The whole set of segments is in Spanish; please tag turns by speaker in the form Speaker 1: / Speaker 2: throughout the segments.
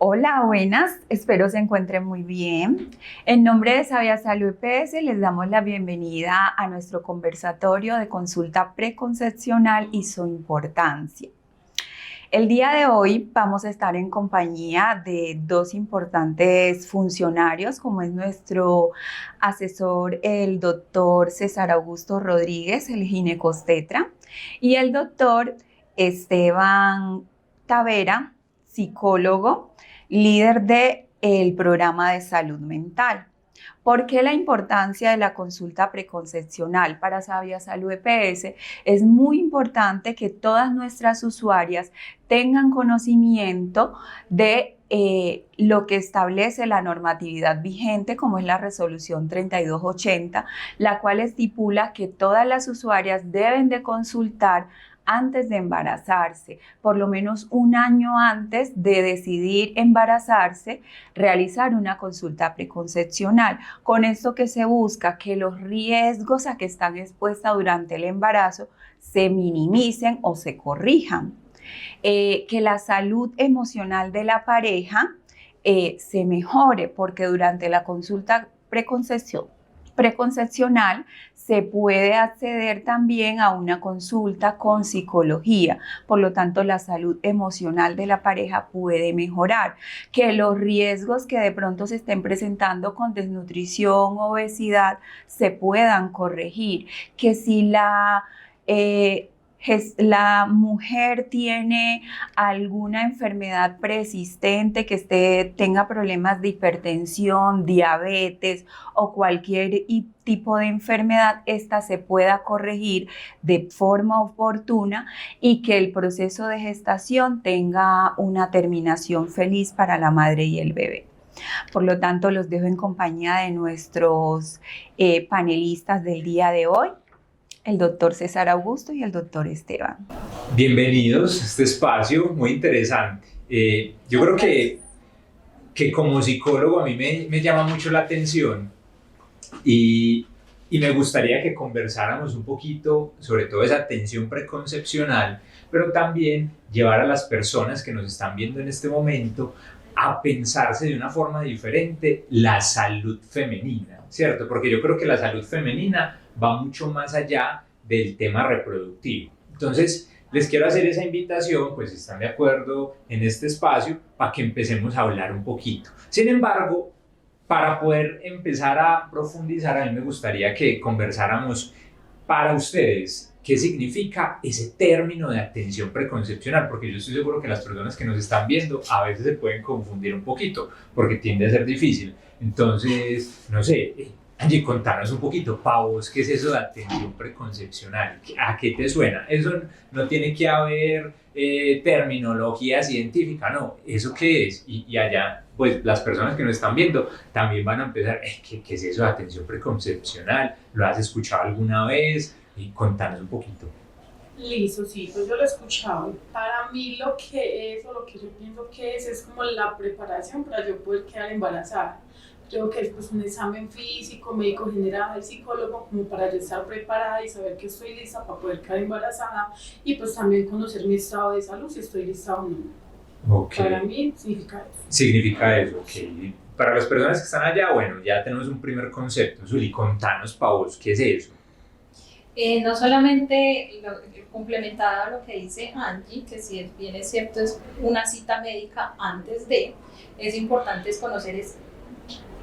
Speaker 1: Hola, buenas, espero se encuentren muy bien. En nombre de Sabia Salud EPS les damos la bienvenida a nuestro conversatorio de consulta preconcepcional y su importancia. El día de hoy vamos a estar en compañía de dos importantes funcionarios, como es nuestro asesor, el doctor César Augusto Rodríguez, el ginecostetra, y el doctor Esteban Tavera, psicólogo, líder del programa de salud mental. ¿Por qué la importancia de la consulta preconcepcional para Sabia Salud EPS? Es muy importante que todas nuestras usuarias tengan conocimiento de lo que establece la normatividad vigente, como es la resolución 3280, la cual estipula que todas las usuarias deben de consultar antes de embarazarse, por lo menos un año antes de decidir embarazarse, realizar una consulta preconcepcional. Con esto que se busca que los riesgos a que están expuestas durante el embarazo se minimicen o se corrijan. Que la salud emocional de la pareja se mejore, porque durante la consulta preconcepcional se puede acceder también a una consulta con psicología. Por lo tanto, la salud emocional de la pareja puede mejorar. Que los riesgos que de pronto se estén presentando con desnutrición, obesidad, se puedan corregir. Que si la mujer tiene alguna enfermedad preexistente, que tenga problemas de hipertensión, diabetes o cualquier tipo de enfermedad, esta se pueda corregir de forma oportuna y que el proceso de gestación tenga una terminación feliz para la madre y el bebé. Por lo tanto, los dejo en compañía de nuestros panelistas del día de hoy, el doctor César Augusto y el doctor Esteban.
Speaker 2: Bienvenidos a este espacio muy interesante. Yo creo que como psicólogo a mí me llama mucho la atención y me gustaría que conversáramos un poquito sobre toda esa atención preconcepcional, pero también llevar a las personas que nos están viendo en este momento a pensarse de una forma diferente la salud femenina, ¿cierto? Porque yo creo que la salud femenina va mucho más allá del tema reproductivo. Entonces, les quiero hacer esa invitación, pues si están de acuerdo en este espacio, para que empecemos a hablar un poquito. Sin embargo, para poder empezar a profundizar, a mí me gustaría que conversáramos para ustedes qué significa ese término de atención preconcepcional, porque yo estoy seguro que las personas que nos están viendo a veces se pueden confundir un poquito, porque tiende a ser difícil. Entonces, no sé, Angie, contanos un poquito, para vos, ¿qué es eso de atención preconcepcional? ¿A qué te suena? Eso no tiene que haber terminología científica, no, ¿eso qué es? Y allá, pues las personas que nos están viendo también van a empezar, ¿qué es eso de atención preconcepcional? ¿Lo has escuchado alguna vez? Y contanos un poquito.
Speaker 3: Listo, sí, pues yo lo he escuchado. Para mí lo que es, o lo que yo pienso que es como la preparación para yo poder quedar embarazada. Creo que es pues un examen físico, médico general, psicólogo, como para yo estar preparada y saber que estoy lista para poder quedar embarazada y pues también conocer mi estado de salud, si estoy lista o no.
Speaker 2: Okay.
Speaker 3: Para mí significa eso.
Speaker 2: Significa eso, ok. Para las personas que están allá, bueno, ya tenemos un primer concepto. Zuli, contanos para vos, ¿qué es eso?
Speaker 4: No solamente complementado a lo que dice Angie, que si bien es cierto es una cita médica antes de, es importante conocer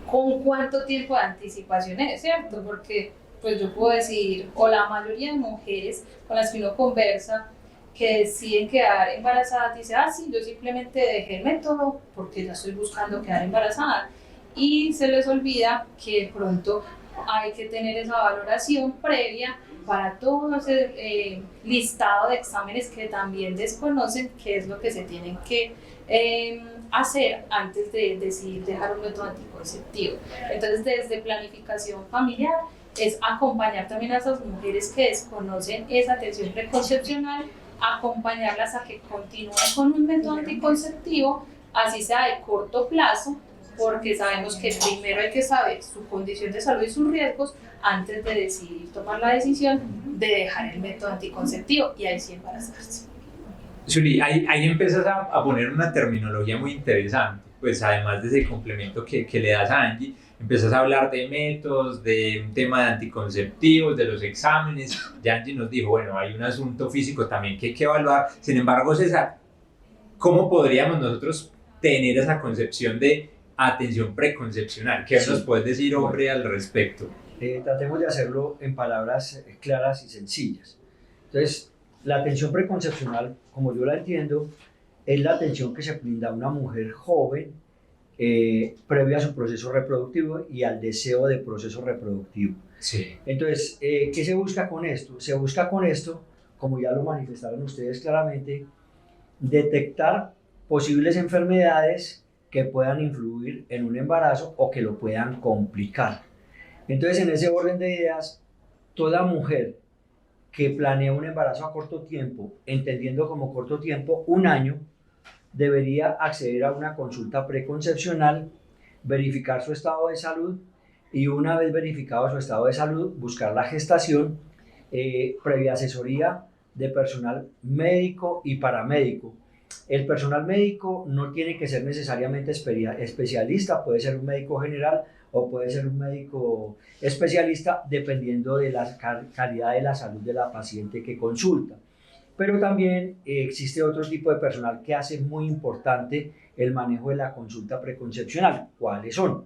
Speaker 4: con cuánto tiempo de anticipación es, ¿cierto? Porque pues yo puedo decir, o la mayoría de mujeres con las que uno conversa que deciden quedar embarazadas, dice, sí, yo simplemente dejé el método porque ya estoy buscando quedar embarazada, y se les olvida que de pronto hay que tener esa valoración previa para todo ese listado de exámenes que también desconocen qué es lo que se tienen que hacer antes de decidir dejar un método anticonceptivo. Entonces, desde planificación familiar es acompañar también a esas mujeres que desconocen esa atención preconcepcional, acompañarlas a que continúen con un método anticonceptivo, así sea de corto plazo, porque sabemos que primero hay que saber su condición de salud y sus riesgos antes de decidir tomar la decisión de dejar el método anticonceptivo y ahí sí embarazarse.
Speaker 2: Zuli, ahí empiezas a poner una terminología muy interesante, pues además de ese complemento que le das a Angie, empezás a hablar de métodos, de un tema de anticonceptivos, de los exámenes. Ya Angie nos dijo, bueno, hay un asunto físico también que hay que evaluar. Sin embargo, César, ¿cómo podríamos nosotros tener esa concepción de atención preconcepcional? ¿Qué nos puedes decir, hombre, al respecto?
Speaker 5: Tratemos de hacerlo en palabras claras y sencillas. Entonces, la atención preconcepcional, como yo la entiendo, es la atención que se brinda a una mujer joven previa a su proceso reproductivo y al deseo de proceso reproductivo.
Speaker 2: Sí.
Speaker 5: Entonces, ¿qué se busca con esto? Se busca con esto, como ya lo manifestaron ustedes claramente, detectar posibles enfermedades que puedan influir en un embarazo o que lo puedan complicar. Entonces, en ese orden de ideas, toda mujer que planea un embarazo a corto tiempo, entendiendo como corto tiempo 1 año, debería acceder a una consulta preconcepcional, verificar su estado de salud y una vez verificado su estado de salud, buscar la gestación previa asesoría de personal médico y paramédico. El personal médico no tiene que ser necesariamente especialista, puede ser un médico general o puede ser un médico especialista dependiendo de la calidad de la salud de la paciente que consulta. Pero también existe otro tipo de personal que hace muy importante el manejo de la consulta preconcepcional. ¿Cuáles son?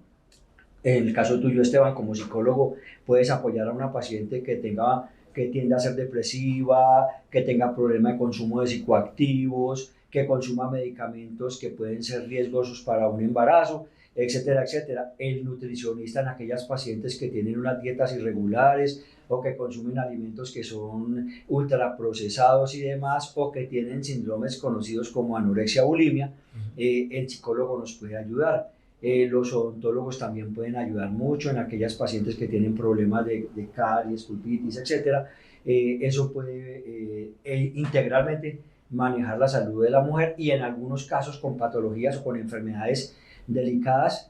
Speaker 5: En el caso tuyo, Esteban, como psicólogo, puedes apoyar a una paciente que tiende a ser depresiva, que tenga problemas de consumo de psicoactivos, que consuma medicamentos que pueden ser riesgosos para un embarazo, etcétera, etcétera. El nutricionista en aquellas pacientes que tienen unas dietas irregulares o que consumen alimentos que son ultraprocesados y demás, o que tienen síndromes conocidos como anorexia o bulimia, el psicólogo nos puede ayudar. Los odontólogos también pueden ayudar mucho en aquellas pacientes que tienen problemas de caries, pulpitis, etcétera. Eso puede integralmente manejar la salud de la mujer, y en algunos casos con patologías o con enfermedades delicadas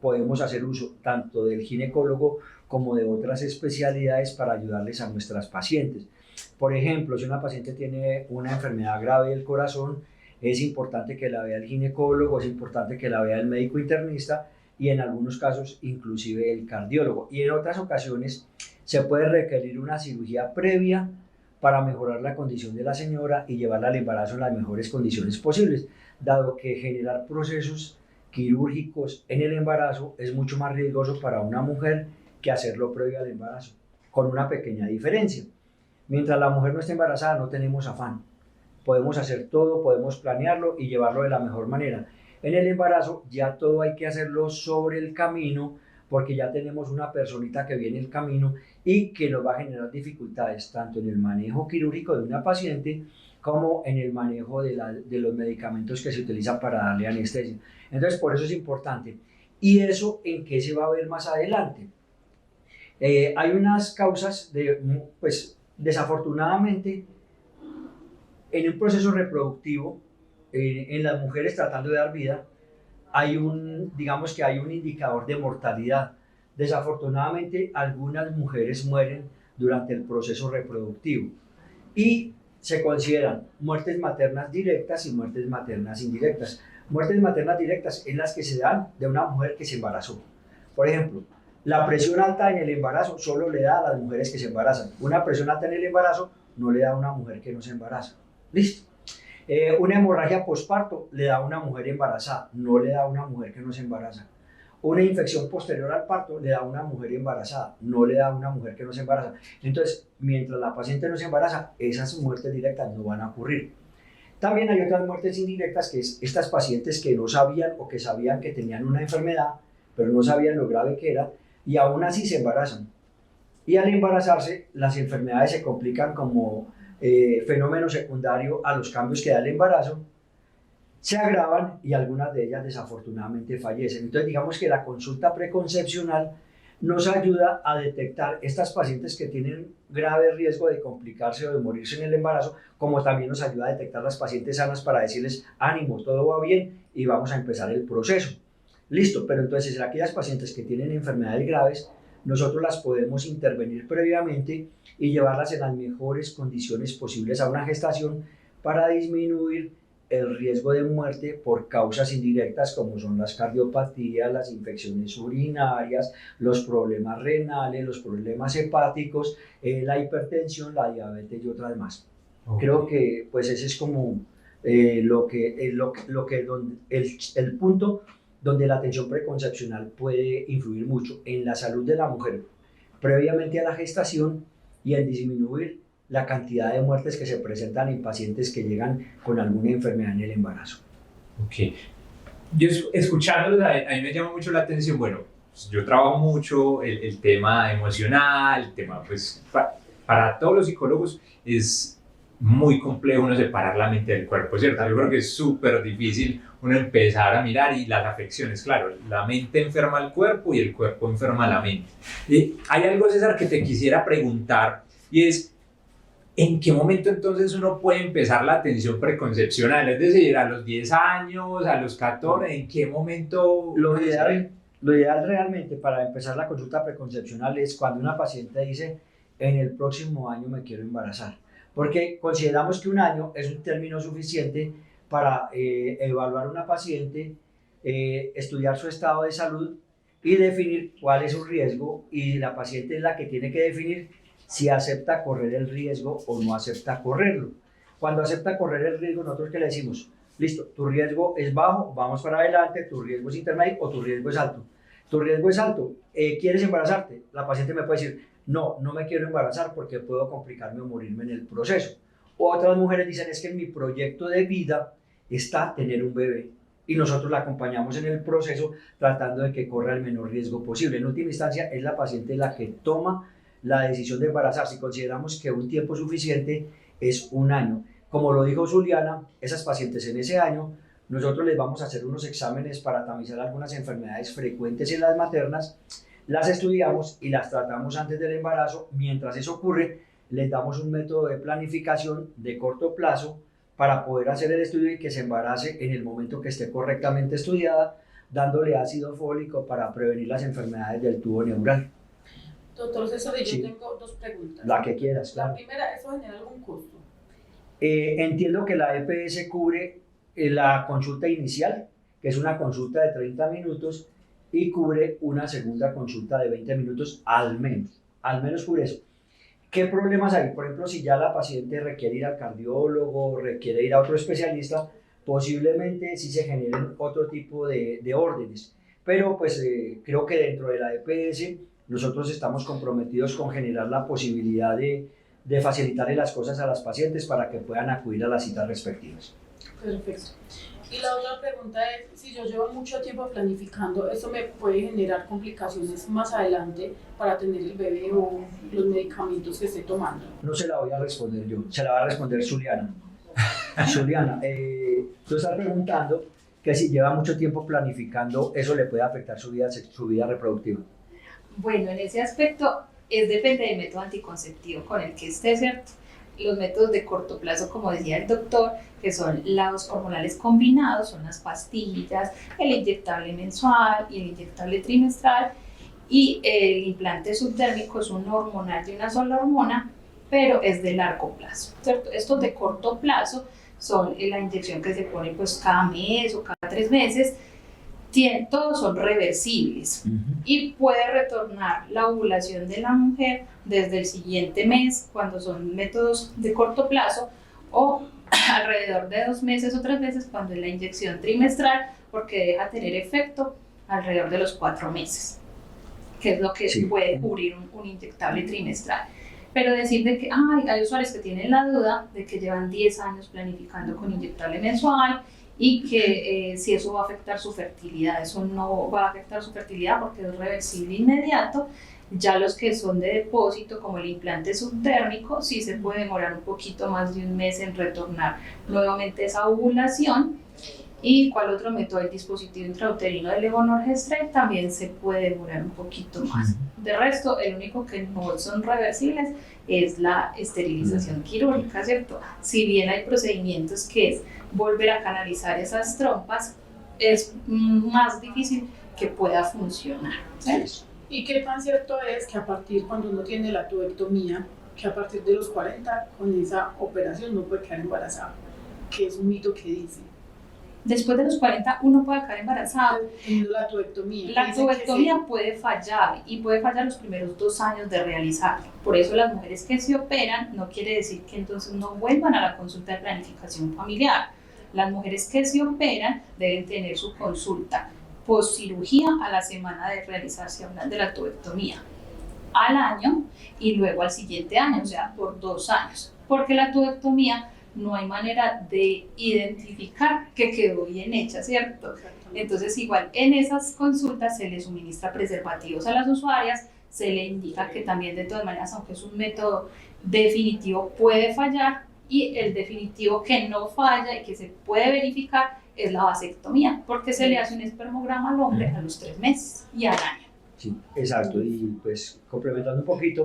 Speaker 5: podemos hacer uso tanto del ginecólogo como de otras especialidades para ayudarles a nuestras pacientes. Por ejemplo, si una paciente tiene una enfermedad grave del corazón, es importante que la vea el ginecólogo, es importante que la vea el médico internista y en algunos casos inclusive el cardiólogo. Y en otras ocasiones se puede requerir una cirugía previa para mejorar la condición de la señora y llevarla al embarazo en las mejores condiciones posibles, dado que generar procesos quirúrgicos en el embarazo es mucho más riesgoso para una mujer que hacerlo previo al embarazo, con una pequeña diferencia. Mientras la mujer no esté embarazada no tenemos afán, podemos hacer todo, podemos planearlo y llevarlo de la mejor manera. En el embarazo ya todo hay que hacerlo sobre el camino, porque ya tenemos una personita que viene en el camino y que nos va a generar dificultades tanto en el manejo quirúrgico de una paciente como en el manejo de los medicamentos que se utilizan para darle anestesia. Entonces, por eso es importante. ¿Y eso en qué se va a ver más adelante? Hay unas causas desafortunadamente, en un proceso reproductivo, en las mujeres tratando de dar vida, digamos que hay un indicador de mortalidad. Desafortunadamente, algunas mujeres mueren durante el proceso reproductivo y se consideran muertes maternas directas y muertes maternas indirectas. Muertes maternas directas es las que se dan de una mujer que se embarazó. Por ejemplo, la presión alta en el embarazo solo le da a las mujeres que se embarazan. Una presión alta en el embarazo no le da a una mujer que no se embaraza. ¿Listo? Una hemorragia posparto le da a una mujer embarazada, no le da a una mujer que no se embaraza. Una infección posterior al parto le da a una mujer embarazada, no le da a una mujer que no se embaraza. Entonces, mientras la paciente no se embaraza, esas muertes directas no van a ocurrir. También hay otras muertes indirectas, que es estas pacientes que no sabían o que sabían que tenían una enfermedad, pero no sabían lo grave que era, y aún así se embarazan. Y al embarazarse, las enfermedades se complican como fenómeno secundario a los cambios que da el embarazo, se agravan y algunas de ellas desafortunadamente fallecen. Entonces, digamos que la consulta preconcepcional nos ayuda a detectar estas pacientes que tienen grave riesgo de complicarse o de morirse en el embarazo, como también nos ayuda a detectar las pacientes sanas para decirles, ánimo, todo va bien y vamos a empezar el proceso. Listo, pero entonces en aquellas pacientes que tienen enfermedades graves, nosotros las podemos intervenir previamente y llevarlas en las mejores condiciones posibles a una gestación para disminuir el riesgo de muerte por causas indirectas como son las cardiopatías, las infecciones urinarias, los problemas renales, los problemas hepáticos, la hipertensión, la diabetes y otras más. Okay. Creo que pues ese es como el punto donde la atención preconcepcional puede influir mucho en la salud de la mujer previamente a la gestación y en disminuir la cantidad de muertes que se presentan en pacientes que llegan con alguna enfermedad en el embarazo.
Speaker 2: Ok. Yo escuchándolos, a mí me llama mucho la atención, bueno, pues yo trabajo mucho el tema emocional, el tema, pues, para todos los psicólogos es muy complejo uno separar la mente del cuerpo, ¿cierto? Yo creo que es súper difícil uno empezar a mirar y las afecciones, claro, la mente enferma al cuerpo y el cuerpo enferma a la mente. Hay algo, César, que te quisiera preguntar y es, ¿en qué momento entonces uno puede empezar la atención preconcepcional? Es decir, a los 10 años, a los 14, ¿en qué momento?
Speaker 5: Lo ideal realmente para empezar la consulta preconcepcional es cuando una paciente dice, en el próximo año me quiero embarazar. Porque consideramos que un año es un término suficiente para evaluar a una paciente, estudiar su estado de salud y definir cuál es su riesgo, y la paciente es la que tiene que definir si acepta correr el riesgo o no acepta correrlo. Cuando acepta correr el riesgo, nosotros ¿qué le decimos? Listo, tu riesgo es bajo, vamos para adelante, tu riesgo es intermedio o tu riesgo es alto. Tu riesgo es alto, ¿quieres embarazarte? La paciente me puede decir, no me quiero embarazar porque puedo complicarme o morirme en el proceso. O otras mujeres dicen, es que en mi proyecto de vida está tener un bebé. Y nosotros la acompañamos en el proceso tratando de que corra el menor riesgo posible. En última instancia, es la paciente la que toma la decisión de embarazarse, si consideramos que un tiempo suficiente es un año. Como lo dijo Zuliana, esas pacientes en ese año, nosotros les vamos a hacer unos exámenes para tamizar algunas enfermedades frecuentes en las maternas, las estudiamos y las tratamos antes del embarazo. Mientras eso ocurre, les damos un método de planificación de corto plazo para poder hacer el estudio y que se embarace en el momento que esté correctamente estudiada, dándole ácido fólico para prevenir las enfermedades del tubo neural.
Speaker 3: Doctor César, yo tengo dos preguntas.
Speaker 5: La que quieras, claro.
Speaker 3: La primera, ¿eso genera algún costo?
Speaker 5: Entiendo que la EPS cubre la consulta inicial, que es una consulta de 30 minutos, y cubre una segunda consulta de 20 minutos al menos cubre eso. ¿Qué problemas hay? Por ejemplo, si ya la paciente requiere ir al cardiólogo, requiere ir a otro especialista, posiblemente sí se generen otro tipo de órdenes. Pero pues creo que dentro de la EPS nosotros estamos comprometidos con generar la posibilidad de facilitarle las cosas a las pacientes para que puedan acudir a las citas respectivas.
Speaker 3: Perfecto. Y la otra pregunta es, si yo llevo mucho tiempo planificando, ¿eso me puede generar complicaciones más adelante para tener el bebé o los medicamentos que esté tomando?
Speaker 5: No se la voy a responder yo, se la va a responder Zuliana. Zuliana, tú estás preguntando que si lleva mucho tiempo planificando, ¿eso le puede afectar su vida reproductiva?
Speaker 4: Bueno, en ese aspecto depende del método anticonceptivo con el que esté, ¿cierto? Los métodos de corto plazo, como decía el doctor, que son los hormonales combinados, son las pastillas, el inyectable mensual y el inyectable trimestral, y el implante subdérmico es un hormonal de una sola hormona, pero es de largo plazo, ¿cierto? Estos de corto plazo son la inyección que se pone pues cada mes o cada 3 meses, todos son reversibles y puede retornar la ovulación de la mujer desde el siguiente mes cuando son métodos de corto plazo, o alrededor de 2 meses o 3 meses cuando es la inyección trimestral, porque deja tener efecto alrededor de los 4 meses, que es lo que puede cubrir un inyectable trimestral. Pero decir de que hay usuarios que tienen la duda de que llevan 10 años planificando con inyectable mensual y que si eso va a afectar su fertilidad. Eso no va a afectar su fertilidad porque es reversible inmediato. Ya los que son de depósito, como el implante subdérmico, sí se puede demorar un poquito más de 1 mes en retornar nuevamente esa ovulación. ¿Y cuál otro método? El dispositivo intrauterino de levonorgestrel también se puede demorar un poquito más. De resto, el único que no son reversibles es la esterilización quirúrgica, ¿cierto? Si bien hay procedimientos que es volver a canalizar esas trompas, es más difícil que pueda funcionar, ¿cierto?
Speaker 3: ¿Y qué tan cierto es que a partir, cuando uno tiene la tubectomía, que a partir de los 40, con esa operación no puede quedar embarazada? que es un mito que dice.
Speaker 4: Después de los 40 uno puede quedar embarazada.
Speaker 3: Teniendo la tubectomía.
Speaker 4: La
Speaker 3: Dicen que
Speaker 4: tubectomía
Speaker 3: sí.
Speaker 4: puede fallar y puede fallar los primeros 2 años de realizarlo. Por eso las mujeres que se operan no quiere decir que entonces no vuelvan a la consulta de planificación familiar. Las mujeres que se operan deben tener su consulta postcirugía a la semana de realizarse de la tubectomía, al año y luego al siguiente año, o sea, por 2 años. Porque la tubectomía no hay manera de identificar que quedó bien hecha, ¿cierto? Entonces, igual en esas consultas se le suministra preservativos a las usuarias, se le indica que también de todas maneras, aunque es un método definitivo, puede fallar, y el definitivo que no falla y que se puede verificar es la vasectomía, porque se le hace un espermograma al hombre a los 3 meses y al año.
Speaker 5: Sí, exacto. Y pues complementando un poquito,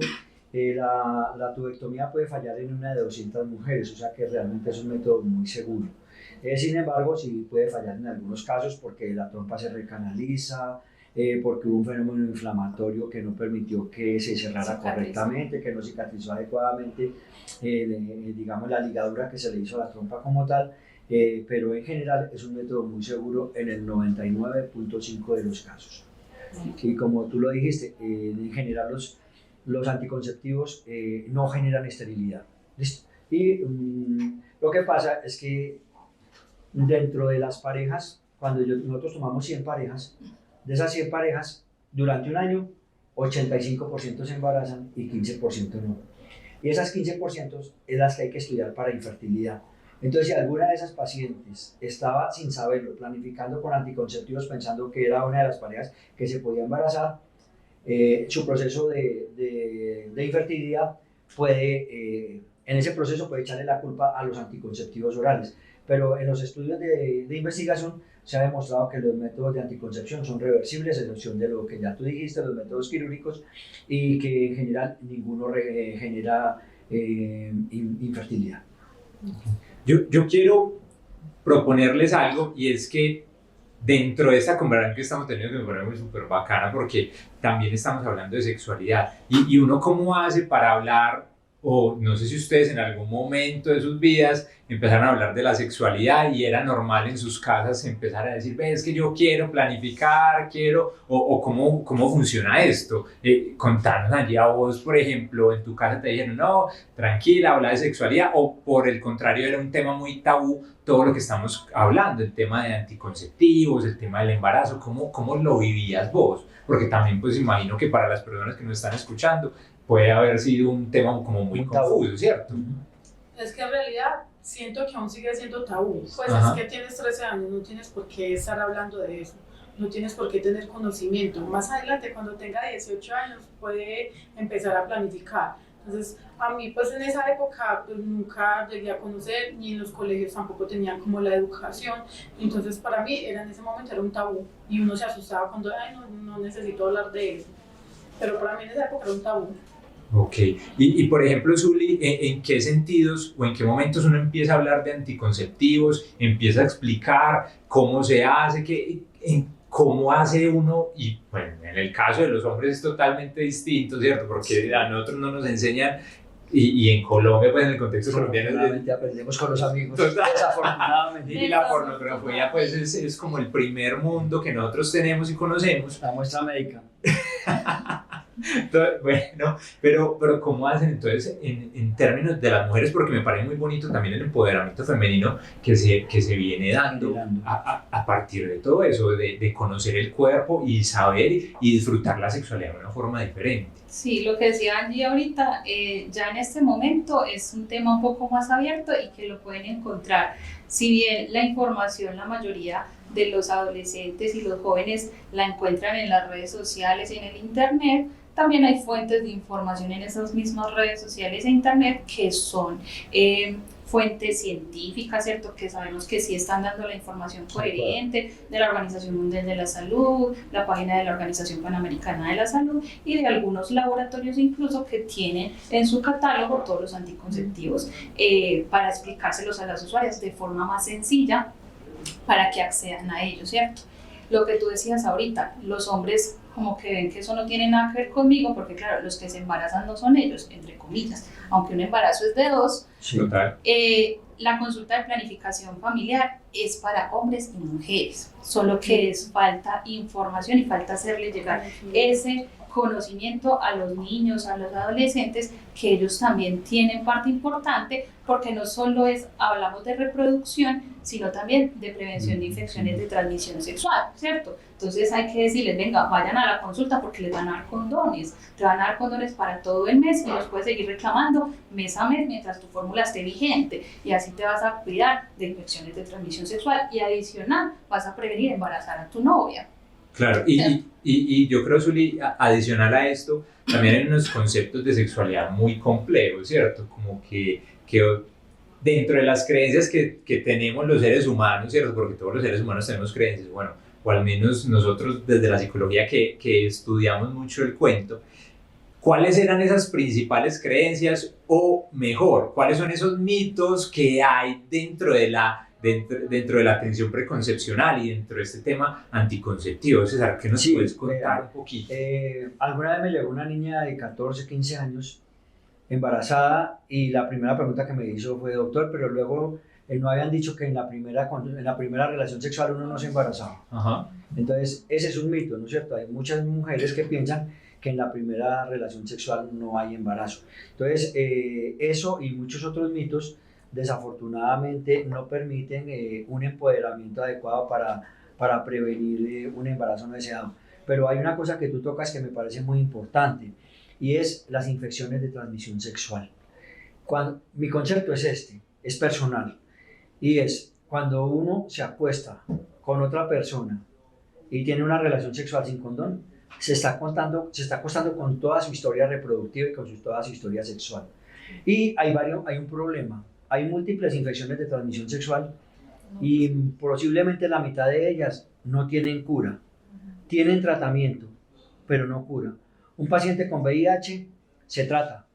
Speaker 5: la tubectomía puede fallar en una de 200 mujeres, o sea que realmente es un método muy seguro. Sin embargo, sí puede fallar en algunos casos porque la trompa se recanaliza, porque hubo un fenómeno inflamatorio que no permitió que se cerrara correctamente, que no cicatrizó adecuadamente, digamos, la ligadura que se le hizo a la trompa como tal, pero en general es un método muy seguro en el 99.5% de los casos. Y como tú lo dijiste, en general los anticonceptivos no generan esterilidad. ¿Listo? Y lo que pasa es que dentro de las parejas, cuando nosotros tomamos 100 parejas, de esas 100 parejas, durante un año, 85% se embarazan y 15% no. Y esas 15% es las que hay que estudiar para infertilidad. Entonces, si alguna de esas pacientes estaba sin saberlo, planificando con anticonceptivos, pensando que era una de las parejas que se podía embarazar, su proceso de infertilidad puede, en ese proceso puede echarle la culpa a los anticonceptivos orales. Pero en los estudios de investigación se ha demostrado que los métodos de anticoncepción son reversibles, a excepción de lo que ya tú dijiste, los métodos quirúrgicos, y que en general ninguno genera infertilidad.
Speaker 2: Yo quiero proponerles algo, y es que dentro de esta conversación que estamos teniendo, que me parece súper bacana, porque también estamos hablando de sexualidad, y uno cómo hace para hablar, o no sé si ustedes en algún momento de sus vidas empezaron a hablar de la sexualidad y era normal en sus casas empezar a decir, es que yo quiero planificar, o cómo funciona esto. Contanos allí a vos, por ejemplo, en tu casa te dijeron, no, tranquila, habla de sexualidad, o por el contrario era un tema muy tabú todo lo que estamos hablando, el tema de anticonceptivos, el tema del embarazo. ¿Cómo lo vivías vos? Porque también pues imagino que para las personas que nos están escuchando puede haber sido un tema como muy confuso, ¿cierto?
Speaker 3: Es que en realidad siento que aún sigue siendo tabú. Pues
Speaker 2: Ajá.
Speaker 3: es que tienes 13 años, no tienes por qué estar hablando de eso, no tienes por qué tener conocimiento. Más adelante, cuando tenga 18 años, puede empezar a planificar. Entonces, a mí pues en esa época pues, nunca llegué a conocer, ni en los colegios tampoco tenían como la educación. Entonces para mí en ese momento era un tabú y uno se asustaba cuando, ay, no necesito hablar de eso. Pero para mí en esa época era un tabú.
Speaker 2: Ok, y por ejemplo, Zuli, ¿en qué sentidos o en qué momentos uno empieza a hablar de anticonceptivos, empieza a explicar cómo se hace, cómo hace uno? Y bueno, en el caso de los hombres es totalmente distinto, ¿cierto? Porque a nosotros no nos enseñan, y en Colombia, pues en el contexto colombiano,
Speaker 5: Aprendemos con los amigos,
Speaker 2: total.
Speaker 5: desafortunadamente.
Speaker 2: Y la pornografía pues es como el primer mundo que nosotros tenemos y conocemos.
Speaker 5: La muestra médica.
Speaker 2: Entonces, bueno, pero ¿cómo hacen entonces en términos de las mujeres? Porque me parece muy bonito también el empoderamiento femenino que se viene dando a partir de todo eso, de conocer el cuerpo y saber y disfrutar la sexualidad de una forma diferente.
Speaker 4: Sí, lo que decía Angie ahorita, ya en este momento es un tema un poco más abierto y que lo pueden encontrar. Si bien la información, la mayoría de los adolescentes y los jóvenes la encuentran en las redes sociales y en el internet, también hay fuentes de información en esas mismas redes sociales e internet que son fuentes científicas, ¿cierto? Que sabemos que sí están dando la información coherente de la Organización Mundial de la Salud, la página de la Organización Panamericana de la Salud y de algunos laboratorios incluso que tienen en su catálogo todos los anticonceptivos para explicárselos a las usuarias de forma más sencilla para que accedan a ellos, ¿cierto? Lo que tú decías ahorita, los hombres como que ven que eso no tiene nada que ver conmigo, porque claro, los que se embarazan no son ellos, entre comillas, aunque un embarazo es de dos.
Speaker 5: Sí.
Speaker 2: Total.
Speaker 4: La consulta de planificación familiar es para hombres y mujeres, solo que es falta información y falta hacerle llegar ese conocimiento a los niños, a los adolescentes, que ellos también tienen parte importante, porque no solo hablamos de reproducción, sino también de prevención de infecciones de transmisión sexual, ¿cierto? Entonces hay que decirles, venga, vayan a la consulta porque les van a dar condones, te van a dar condones para todo el mes y los puedes seguir reclamando mes a mes mientras tu fórmula esté vigente, y así te vas a cuidar de infecciones de transmisión sexual, y adicional vas a prevenir embarazar a tu novia.
Speaker 2: Claro, y yo creo, Zuli, adicional a esto, también hay unos conceptos de sexualidad muy complejos, ¿cierto? Como que dentro de las creencias que tenemos los seres humanos, ¿cierto? Porque todos los seres humanos tenemos creencias, bueno, o al menos nosotros desde la psicología que estudiamos mucho el cuento, ¿cuáles eran esas principales creencias? O mejor, ¿cuáles son esos mitos que hay dentro de la atención preconcepcional y dentro de este tema anticonceptivo? César, ¿qué nos puedes contar un poquito?
Speaker 5: Alguna vez me llegó una niña de 14, 15 años embarazada, y la primera pregunta que me hizo fue: doctor, pero luego no habían dicho que en la primera relación sexual uno no se embarazaba.
Speaker 2: Ajá.
Speaker 5: Entonces ese es un mito, ¿no es cierto? Hay muchas mujeres que piensan que en la primera relación sexual no hay embarazo. Entonces eso y muchos otros mitos desafortunadamente no permiten un empoderamiento adecuado para prevenir un embarazo no deseado. Pero hay una cosa que tú tocas que me parece muy importante, y es las infecciones de transmisión sexual. Mi concepto es es personal, y es cuando uno se acuesta con otra persona y tiene una relación sexual sin condón, se está acostando con toda su historia reproductiva y con toda su historia sexual. Y hay un problema. Hay múltiples infecciones de transmisión sexual y posiblemente la mitad de ellas no tienen cura. Tienen tratamiento, pero no cura. Un paciente con VIH se trata,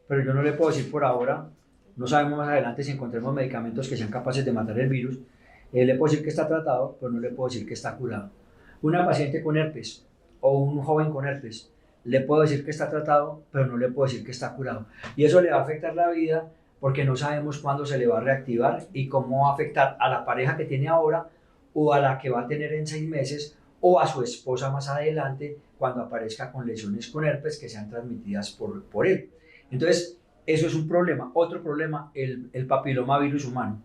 Speaker 5: pero yo no le puedo decir por ahora, no sabemos más adelante si encontremos medicamentos que sean capaces de matar el virus. Le puedo decir que está tratado, pero no le puedo decir que está curado. Una paciente con herpes o un joven con herpes, le puedo decir que está tratado, pero no le puedo decir que está curado. Y eso le va a afectar la vida, porque no sabemos cuándo se le va a reactivar y cómo va a afectar a la pareja que tiene ahora, o a la que va a tener en 6 meses, o a su esposa más adelante cuando aparezca con lesiones con herpes que sean transmitidas por él. Entonces, eso es un problema. Otro problema, el papilomavirus humano.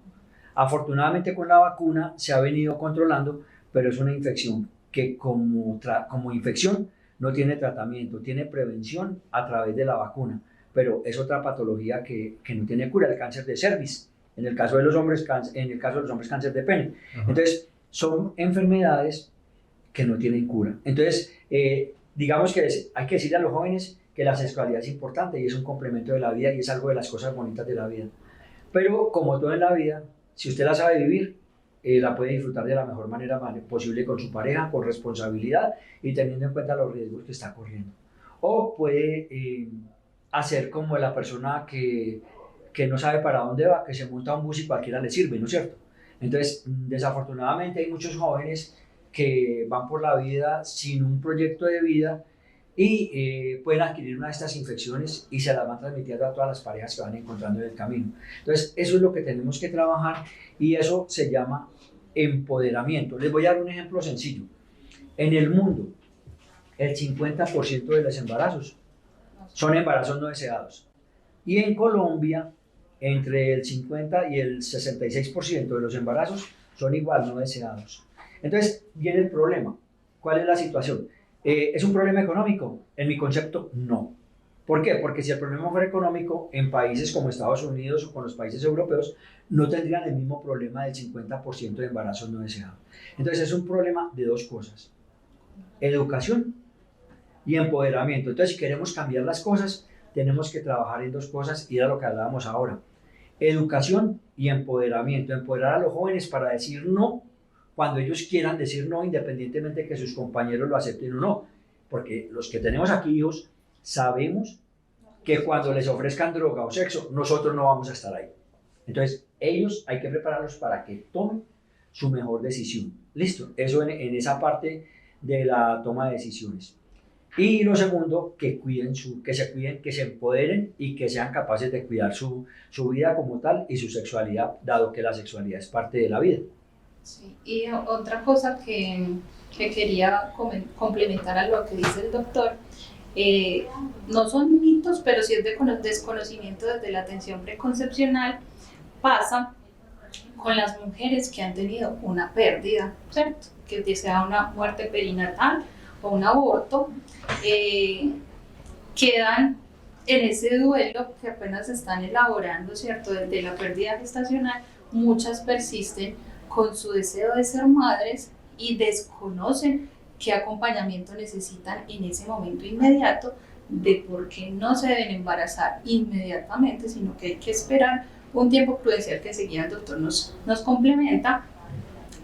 Speaker 5: Afortunadamente con la vacuna se ha venido controlando, pero es una infección que como infección no tiene tratamiento, tiene prevención a través de la vacuna, pero es otra patología que no tiene cura, el cáncer de cervix, en el caso de los hombres cáncer de pene. Entonces son enfermedades que no tienen cura. Entonces digamos que hay que decirle a los jóvenes que la sexualidad es importante y es un complemento de la vida y es algo de las cosas bonitas de la vida, pero como todo en la vida, si usted la sabe vivir, la puede disfrutar de la mejor manera posible con su pareja, con responsabilidad y teniendo en cuenta los riesgos que está corriendo. O puede hacer como la persona que no sabe para dónde va, que se monta a un bus y cualquiera le sirve, ¿no es cierto? Entonces, desafortunadamente hay muchos jóvenes que van por la vida sin un proyecto de vida y pueden adquirir una de estas infecciones y se las van transmitiendo a todas las parejas que van encontrando en el camino. Entonces, eso es lo que tenemos que trabajar y eso se llama empoderamiento. Les voy a dar un ejemplo sencillo. En el mundo, el 50% de los embarazos son embarazos no deseados. Y en Colombia, entre el 50 y el 66% de los embarazos son igual no deseados. Entonces, viene el problema. ¿Cuál es la situación? ¿Es un problema económico? En mi concepto, no. ¿Por qué? Porque si el problema fuera económico, en países como Estados Unidos o con los países europeos, no tendrían el mismo problema del 50% de embarazos no deseados. Entonces es un problema de dos cosas: educación y empoderamiento. Entonces, si queremos cambiar las cosas, tenemos que trabajar en dos cosas, y era lo que hablábamos ahora: educación y empoderamiento. Empoderar a los jóvenes para decir no cuando ellos quieran decir no, independientemente de que sus compañeros lo acepten o no. Porque los que tenemos aquí hijos sabemos que cuando les ofrezcan droga o sexo, nosotros no vamos a estar ahí. Entonces, ellos hay que prepararlos para que tomen su mejor decisión. Listo, eso en esa parte de la toma de decisiones. Y lo segundo, que se cuiden, que se empoderen y que sean capaces de cuidar su vida como tal y su sexualidad, dado que la sexualidad es parte de la vida.
Speaker 4: Sí. Y otra cosa que quería complementar a lo que dice el doctor, no son mitos, pero sí es de desconocimiento desde la atención preconcepcional, pasa con las mujeres que han tenido una pérdida, ¿cierto? Que sea una muerte perinatal o un aborto, quedan en ese duelo que apenas están elaborando, ¿cierto? Desde la pérdida gestacional, muchas persisten con su deseo de ser madres y desconocen qué acompañamiento necesitan en ese momento inmediato, de por qué no se deben embarazar inmediatamente, sino que hay que esperar un tiempo prudencial, que enseguida el doctor nos complementa,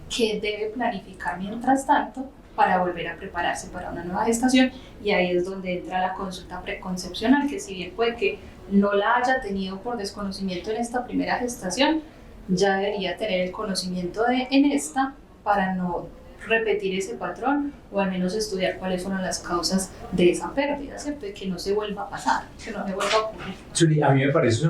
Speaker 4: que debe planificar mientras tanto para volver a prepararse para una nueva gestación. Y ahí es donde entra la consulta preconcepcional, que si bien puede que no la haya tenido por desconocimiento en esta primera gestación, ya debería tener el conocimiento en esta para no repetir ese patrón, o al menos estudiar cuáles fueron las causas de esa pérdida, ¿cierto? Y que no se vuelva a pasar, que no se vuelva a ocurrir.
Speaker 2: Zuli, a mí me parece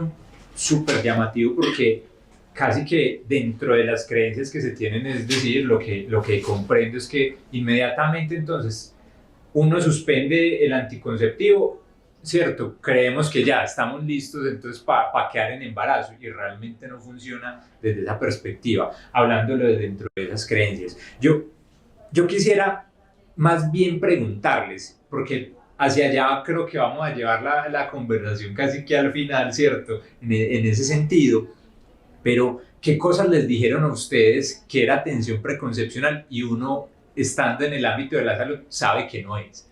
Speaker 2: súper llamativo porque casi que dentro de las creencias que se tienen, es decir, lo que comprendo es que inmediatamente entonces uno suspende el anticonceptivo, ¿cierto? Creemos que ya estamos listos entonces para quedar en embarazo, y realmente no funciona desde esa perspectiva, hablándolo de dentro de esas creencias. Yo quisiera más bien preguntarles, porque hacia allá creo que vamos a llevar la conversación casi que al final, ¿cierto? En ese sentido, pero ¿qué cosas les dijeron a ustedes que era atención preconcepcional y uno, estando en el ámbito de la salud, sabe que no es?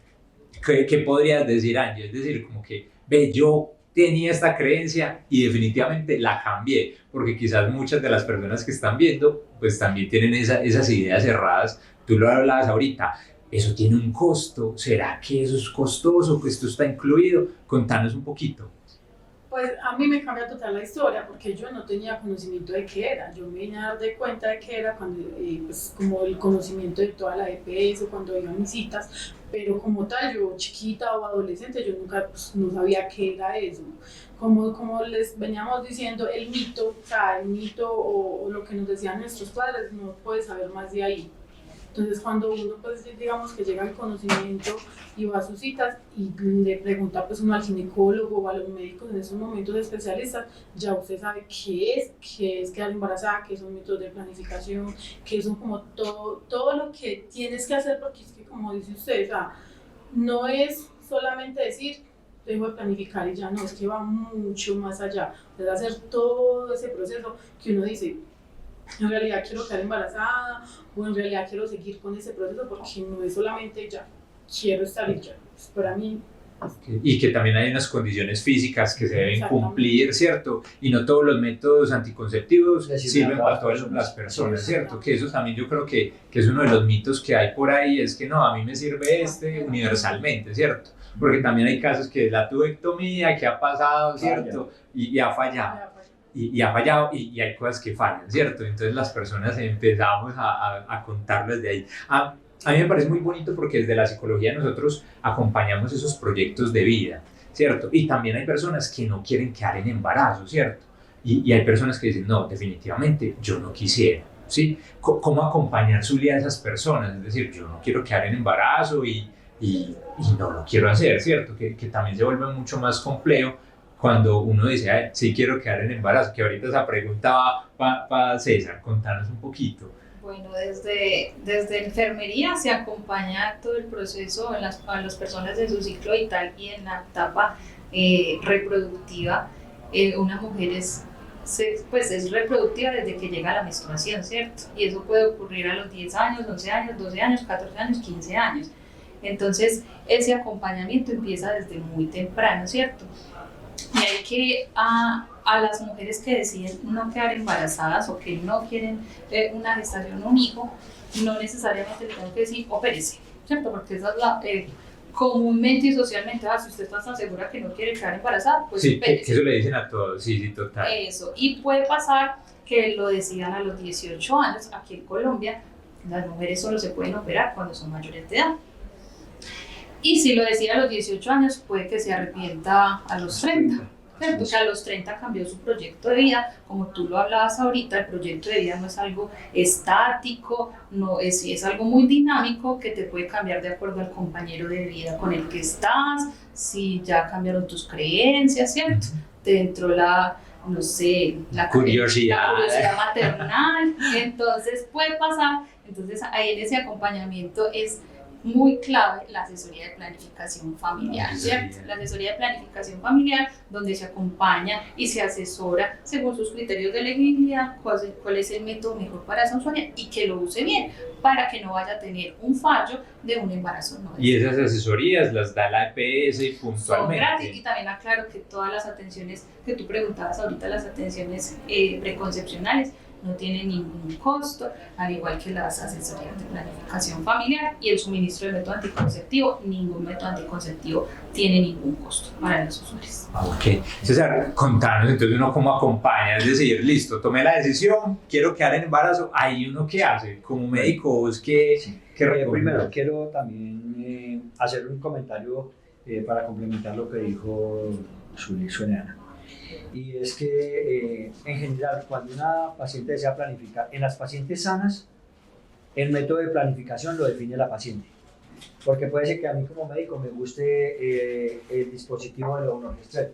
Speaker 2: ¿Qué podrías decir, Angie? Es decir, como que, ve, yo tenía esta creencia y definitivamente la cambié, porque quizás muchas de las personas que están viendo, pues también tienen esas ideas cerradas. Tú lo hablabas ahorita, eso tiene un costo, ¿será que eso es costoso, que esto está incluido? Contanos un poquito.
Speaker 3: Pues a mí me cambia total la historia, porque yo no tenía conocimiento de qué era. Yo me vine a dar de cuenta de qué era cuando, pues como el conocimiento de toda la EPS, cuando iba a mis citas, pero como tal, yo chiquita o adolescente, yo nunca, pues, no sabía qué era eso. Como les veníamos diciendo, el mito, o sea, el mito o lo que nos decían nuestros padres, no puedes saber más de ahí. Entonces, cuando uno, pues, digamos que llega al conocimiento y va a sus citas y le pregunta, pues, uno al ginecólogo o a los médicos en esos momentos especialistas, ya usted sabe qué es quedar embarazada, qué son métodos de planificación, qué son como todo lo que tienes que hacer, porque es que, como dice usted, o sea, no es solamente decir, dejo de planificar y ya no, es que va mucho más allá, es hacer todo ese proceso que uno dice, en realidad quiero quedar embarazada, o en realidad quiero seguir con ese proceso, porque no es solamente ya, quiero estar y ya. Pues para mí.
Speaker 2: Y que también hay unas condiciones físicas que se deben cumplir, ¿cierto? Y no todos los métodos anticonceptivos sirven para todas las personas, ¿cierto? Que eso también yo creo que es uno de los mitos que hay por ahí, es que no, a mí me sirve universalmente, ¿cierto? Porque también hay casos que la tubectomía, que ha pasado, ¿cierto? Y ha fallado. Y ha fallado, y hay cosas que fallan, ¿cierto? Entonces las personas empezamos a contarlo desde ahí. A mí me parece muy bonito porque desde la psicología nosotros acompañamos esos proyectos de vida, ¿cierto? Y también hay personas que no quieren quedar en embarazo, ¿cierto? Y hay personas que dicen, no, definitivamente yo no quisiera, ¿sí? ¿Cómo acompañar su vida a esas personas? Es decir, yo no quiero quedar en embarazo y no lo quiero hacer, ¿cierto? Que también se vuelve mucho más complejo cuando uno dice, ay, sí quiero quedar en embarazo, que ahorita esa pregunta va para César, contanos un poquito.
Speaker 4: Bueno, desde enfermería se acompaña todo el proceso a las personas en su ciclo vital y en la etapa reproductiva. Una mujer es reproductiva desde que llega a la menstruación, ¿cierto? Y eso puede ocurrir a los 10 años, 11 años, 12 años, 14 años, 15 años. Entonces, ese acompañamiento empieza desde muy temprano, ¿cierto? Y hay que a las mujeres que deciden no quedar embarazadas o que no quieren una gestación o un hijo, no necesariamente le tengo que decir opérese, ¿cierto? Porque esa es la comúnmente y socialmente, si usted está tan segura que no quiere quedar embarazada, pues
Speaker 2: sí,
Speaker 4: opérese.
Speaker 2: Que eso le dicen a todos, sí, total.
Speaker 4: Eso, y puede pasar que lo decidan a los 18 años, aquí en Colombia, Las mujeres solo se pueden operar cuando son mayores de edad. Y si lo decía a los 18 años, puede que se arrepienta a los 30. ¿Cierto? O sea, a los 30 cambió su proyecto de vida. Como tú lo hablabas ahorita, el proyecto de vida no es algo estático, no es algo muy dinámico que te puede cambiar de acuerdo al compañero de vida con el que estás, si ya cambiaron tus creencias, ¿cierto? Dentro no sé, la curiosidad maternal, entonces puede pasar. Entonces ahí en ese acompañamiento es muy clave la asesoría de planificación familiar, ¿cierto? La asesoría de planificación familiar, donde se acompaña y se asesora según sus criterios de elegibilidad, cuál es el método mejor para esa usuaria y que lo use bien, para que no vaya a tener un fallo de un embarazo no deseado.
Speaker 2: Y esas asesorías las da la EPS puntualmente.
Speaker 4: Son gratis, y también aclaro que todas las atenciones que tú preguntabas ahorita, las atenciones preconcepcionales, no tiene ningún costo, al igual que las asesorías de planificación familiar y el suministro de método anticonceptivo. Ningún método anticonceptivo tiene ningún costo para los usuarios.
Speaker 2: Ok, César, contanos entonces uno cómo acompaña, es decir, listo, tomé la decisión, quiero quedar en embarazo, ahí uno qué hace, como médico, ¿vos qué recomiendas?
Speaker 5: Primero, quiero también hacer un comentario para complementar lo que dijo Suleana. Y es que en general, cuando una paciente desea planificar, en las pacientes sanas, el método de planificación lo define la paciente. Porque puede ser que a mí como médico me guste el dispositivo de Levonorgestrel,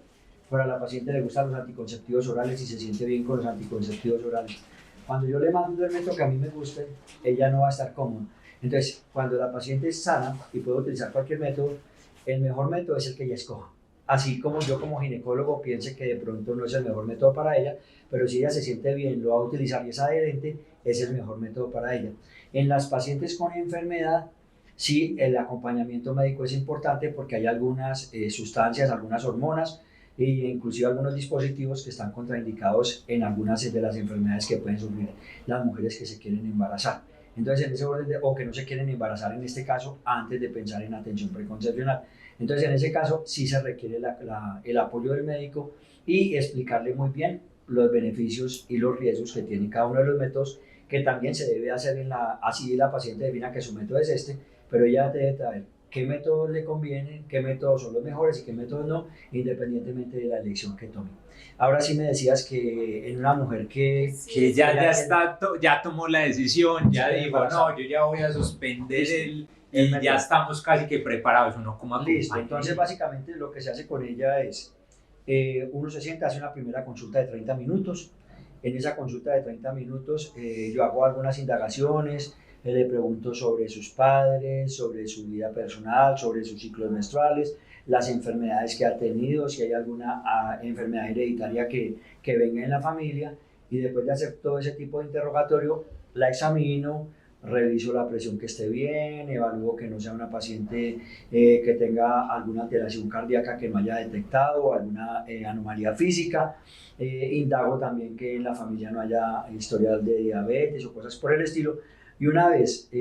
Speaker 5: pero a la paciente le gustan los anticonceptivos orales y se siente bien con los anticonceptivos orales. Cuando yo le mando el método que a mí me guste, ella no va a estar cómoda. Entonces, cuando la paciente es sana y puede utilizar cualquier método, el mejor método es el que ella escoja. Así como yo como ginecólogo piense que de pronto no es el mejor método para ella, pero si ella se siente bien, lo va a utilizar y es adherente, es el mejor método para ella. En las pacientes con enfermedad, sí, el acompañamiento médico es importante porque hay algunas sustancias, algunas hormonas e inclusive algunos dispositivos que están contraindicados en algunas de las enfermedades que pueden sufrir las mujeres que se quieren embarazar. Entonces, en ese orden o que no se quieren embarazar en este caso antes de pensar en atención preconcepcional. Entonces, en ese caso, sí se requiere el apoyo del médico y explicarle muy bien los beneficios y los riesgos que tiene cada uno de los métodos, que también se debe hacer así la paciente defina que su método es este, pero ella debe saber qué métodos le convienen, qué métodos son los mejores y qué métodos no, independientemente de la elección que tome. Ahora sí me decías que en una mujer que
Speaker 2: ya tomó la decisión, ya dijo, no, yo ya voy a suspender y ya estamos casi que preparados, uno como acompaña.
Speaker 5: Listo, entonces básicamente lo que se hace con ella es, uno se sienta, hace una primera consulta de 30 minutos, en esa consulta de 30 minutos yo hago algunas indagaciones, le pregunto sobre sus padres, sobre su vida personal, sobre sus ciclos menstruales, las enfermedades que ha tenido, si hay alguna enfermedad hereditaria que venga en la familia, y después de hacer todo ese tipo de interrogatorio, la examino, reviso la presión que esté bien, evalúo que no sea una paciente que tenga alguna alteración cardíaca que no haya detectado, alguna anomalía física, indago también que en la familia no haya historial de diabetes o cosas por el estilo, y una vez yo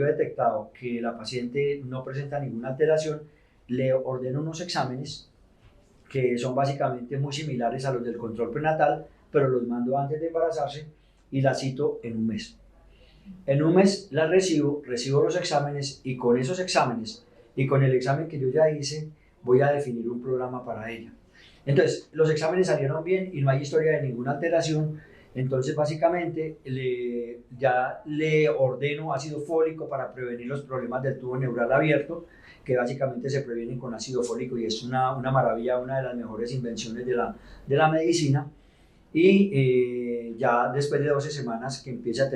Speaker 5: he detectado que la paciente no presenta ninguna alteración, le ordeno unos exámenes que son básicamente muy similares a los del control prenatal, pero los mando antes de embarazarse y la cito en un mes. En un mes la recibo los exámenes y con esos exámenes y con el examen que yo ya hice voy a definir un programa para ella. Entonces, los exámenes salieron bien y no hay historia de ninguna alteración, entonces básicamente ya le ordeno ácido fólico para prevenir los problemas del tubo neural abierto, que básicamente se previenen con ácido fólico y es una maravilla, una de las mejores invenciones de la medicina. Y ya después de 12 semanas que empiece a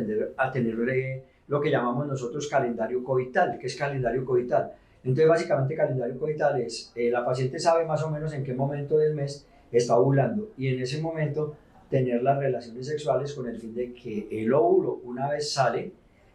Speaker 5: tener lo que llamamos nosotros calendario coital. ¿Qué es calendario coital? Entonces básicamente calendario coital es, la paciente sabe más o menos en qué momento del mes está ovulando y en ese momento tener las relaciones sexuales con el fin de que el óvulo una vez sale,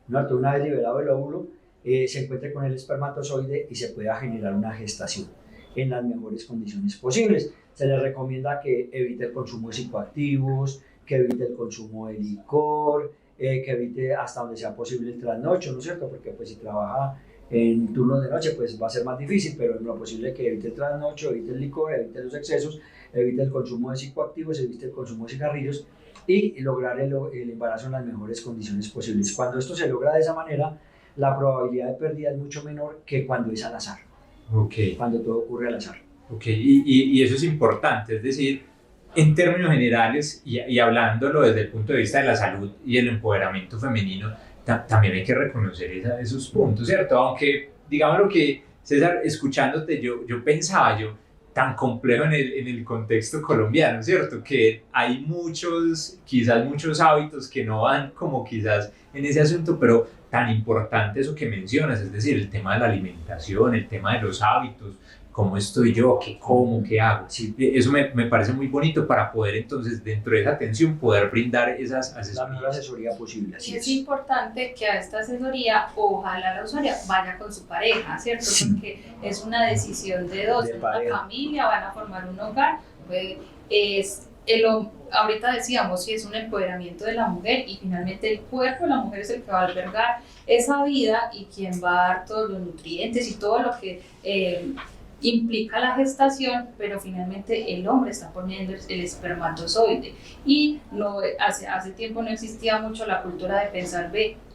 Speaker 5: una vez liberado el óvulo, se encuentre con el espermatozoide y se pueda generar una gestación en las mejores condiciones posibles. Se les recomienda que evite el consumo de psicoactivos, que evite el consumo de licor, que evite hasta donde sea posible el trasnocho, ¿no es cierto? Porque pues si trabaja en turnos de noche pues va a ser más difícil, pero en lo posible que evite el trasnocho, evite el licor, evite los excesos, evite el consumo de psicoactivos, evite el consumo de cigarrillos y lograr el embarazo en las mejores condiciones posibles. Cuando esto se logra de esa manera, la probabilidad de pérdida es mucho menor que cuando es al azar, cuando todo ocurre al azar.
Speaker 2: Y eso es importante, es decir, en términos generales y hablándolo desde el punto de vista de la salud y el empoderamiento femenino, también hay que reconocer esos puntos, ¿cierto? Aunque, digamos lo que, César, escuchándote, yo pensaba, tan complejo en el contexto colombiano, ¿cierto? Que hay quizás muchos hábitos que no van como quizás en ese asunto, pero tan importante eso que mencionas, es decir, el tema de la alimentación, el tema de los hábitos, cómo estoy yo, qué como, qué hago.
Speaker 5: Sí.
Speaker 2: Eso me parece muy bonito para poder entonces, dentro de esa atención, poder brindar esas
Speaker 5: La
Speaker 2: asesorías.
Speaker 5: mejor asesoría posible, así
Speaker 4: Y es importante que a esta asesoría, ojalá la usuaria vaya con su pareja, ¿cierto?
Speaker 5: Sí.
Speaker 4: Porque es una decisión de dos,
Speaker 5: De
Speaker 4: es una
Speaker 5: pareja.
Speaker 4: familia, van a formar un hogar, pues, ahorita decíamos, sí, es un empoderamiento de la mujer y finalmente el cuerpo de la mujer es el que va a albergar esa vida y quien va a dar todos los nutrientes y todo lo que implica la gestación, pero finalmente el hombre está poniendo el espermatozoide y hace tiempo no existía mucho la cultura de pensar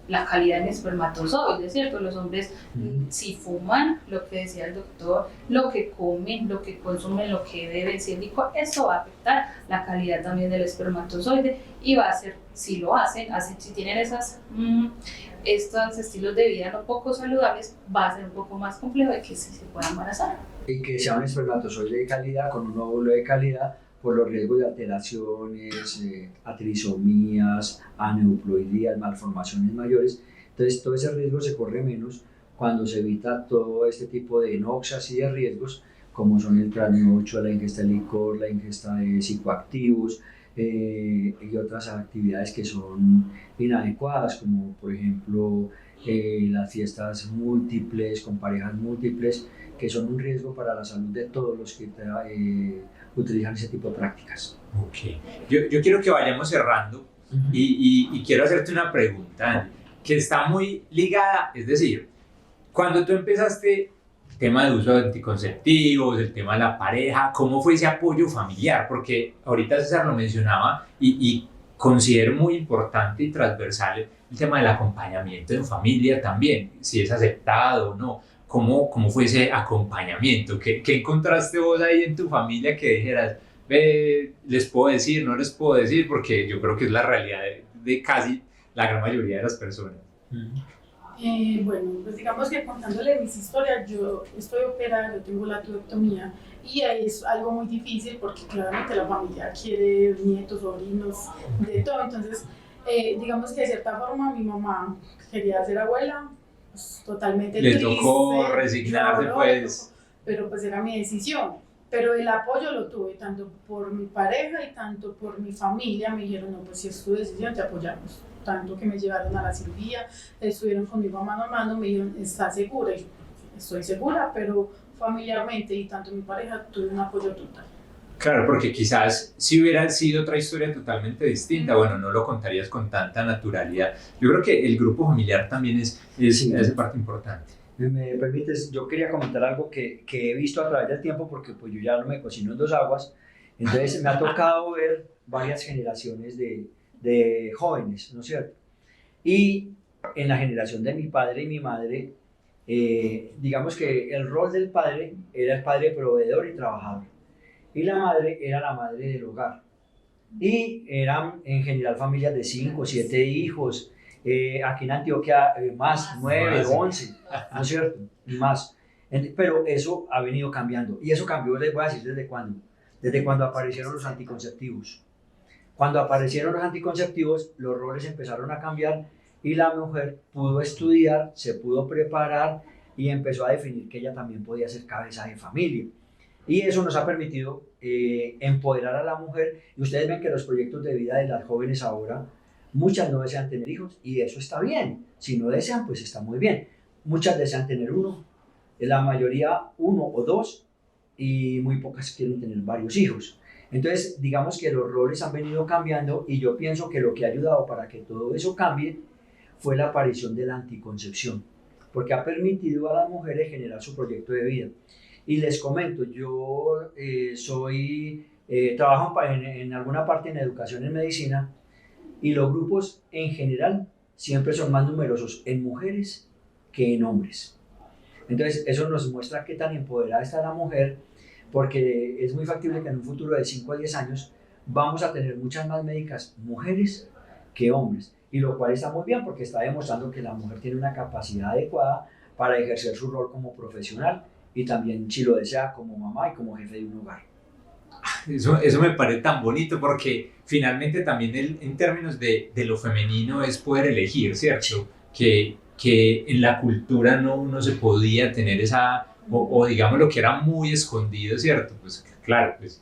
Speaker 4: la calidad en espermatozoide, ¿cierto? Los hombres si fuman, lo que decía el doctor, lo que comen, lo que consumen, lo que beben, si el licor, eso va a afectar la calidad también del espermatozoide y va a ser, si lo hacen si tienen estos estilos de vida no poco saludables, va a ser un poco más complejo de que se pueda embarazar.
Speaker 5: Y que sea un espermatozoide de calidad, con un óvulo de calidad, por los riesgos de alteraciones, atrisomías, aneuploidías, malformaciones mayores. Entonces, todo ese riesgo se corre menos cuando se evita todo este tipo de noxas y de riesgos, como son el trasnocho, la ingesta de licor, la ingesta de psicoactivos y otras actividades que son inadecuadas, como por ejemplo las fiestas múltiples, con parejas múltiples, que son un riesgo para la salud de todos los que utilizan ese tipo de prácticas.
Speaker 2: Ok. Yo quiero que vayamos cerrando y quiero hacerte una pregunta, Angie, que está muy ligada, es decir, cuando tú empezaste el tema de uso de anticonceptivos, el tema de la pareja, ¿cómo fue ese apoyo familiar? Porque ahorita César lo mencionaba y considero muy importante y transversal el tema del acompañamiento en familia también, si es aceptado o no. ¿Cómo fue ese acompañamiento? ¿Qué encontraste vos ahí en tu familia que dijeras, les puedo decir, no les puedo decir? Porque yo creo que es la realidad de casi la gran mayoría de las personas.
Speaker 3: Bueno, pues digamos que contándole mis historias, yo estoy operada, yo tengo la tubertomía y ahí es algo muy difícil porque claramente la familia quiere nietos, sobrinos, de todo. Entonces, digamos que de cierta forma mi mamá quería ser abuela, pues, totalmente
Speaker 2: Le
Speaker 3: triste.
Speaker 2: tocó resignarse,
Speaker 3: Claro,
Speaker 2: pues.
Speaker 3: pero pues era mi decisión. Pero el apoyo lo tuve tanto por mi pareja y tanto por mi familia. Me dijeron, no, pues si es tu decisión, te apoyamos. Tanto que me llevaron a la cirugía, estuvieron conmigo a mano, me dijeron, ¿estás segura? Y yo, estoy segura, pero familiarmente y tanto mi pareja tuve un apoyo total.
Speaker 2: Claro, porque quizás si hubiera sido otra historia totalmente distinta, bueno, no lo contarías con tanta naturalidad. Yo creo que el grupo familiar también es parte importante.
Speaker 5: Me permites, yo quería comentar algo que he visto a través del tiempo, porque pues yo ya no me cocino en dos aguas, entonces me ha tocado ver varias generaciones de jóvenes, ¿no es cierto? Y en la generación de mi padre y mi madre, digamos que el rol del padre era el padre proveedor y trabajador, y la madre era la madre del hogar. Y eran en general familias de 5 o 7 hijos, aquí en Antioquia más, 9, 11, ¿no es cierto? Y más. Pero eso ha venido cambiando. Y eso cambió, les voy a decir desde cuándo. Desde cuando aparecieron los anticonceptivos. Cuando aparecieron los anticonceptivos, los roles empezaron a cambiar y la mujer pudo estudiar, se pudo preparar y empezó a definir que ella también podía ser cabeza de familia. Y eso nos ha permitido empoderar a la mujer. Y ustedes ven que los proyectos de vida de las jóvenes ahora, muchas no desean tener hijos y eso está bien. Si no desean, pues está muy bien. Muchas desean tener uno, la mayoría 1 o 2 y muy pocas quieren tener varios hijos. Entonces, digamos que los roles han venido cambiando y yo pienso que lo que ha ayudado para que todo eso cambie fue la aparición de la anticoncepción, porque ha permitido a las mujeres generar su proyecto de vida. Y les comento, yo trabajo en alguna parte en educación en medicina y los grupos en general siempre son más numerosos en mujeres que en hombres. Entonces, eso nos muestra qué tan empoderada está la mujer, porque es muy factible que en un futuro de 5 a 10 años vamos a tener muchas más médicas mujeres que hombres, y lo cual está muy bien porque está demostrando que la mujer tiene una capacidad adecuada para ejercer su rol como profesional y también, si lo desea, como mamá y como jefe de un hogar.
Speaker 2: Eso me parece tan bonito porque finalmente también en términos de lo femenino es poder elegir, ¿cierto? Que en la cultura no se podía tener esa, o digamos lo que era muy escondido, ¿cierto? Pues claro, pues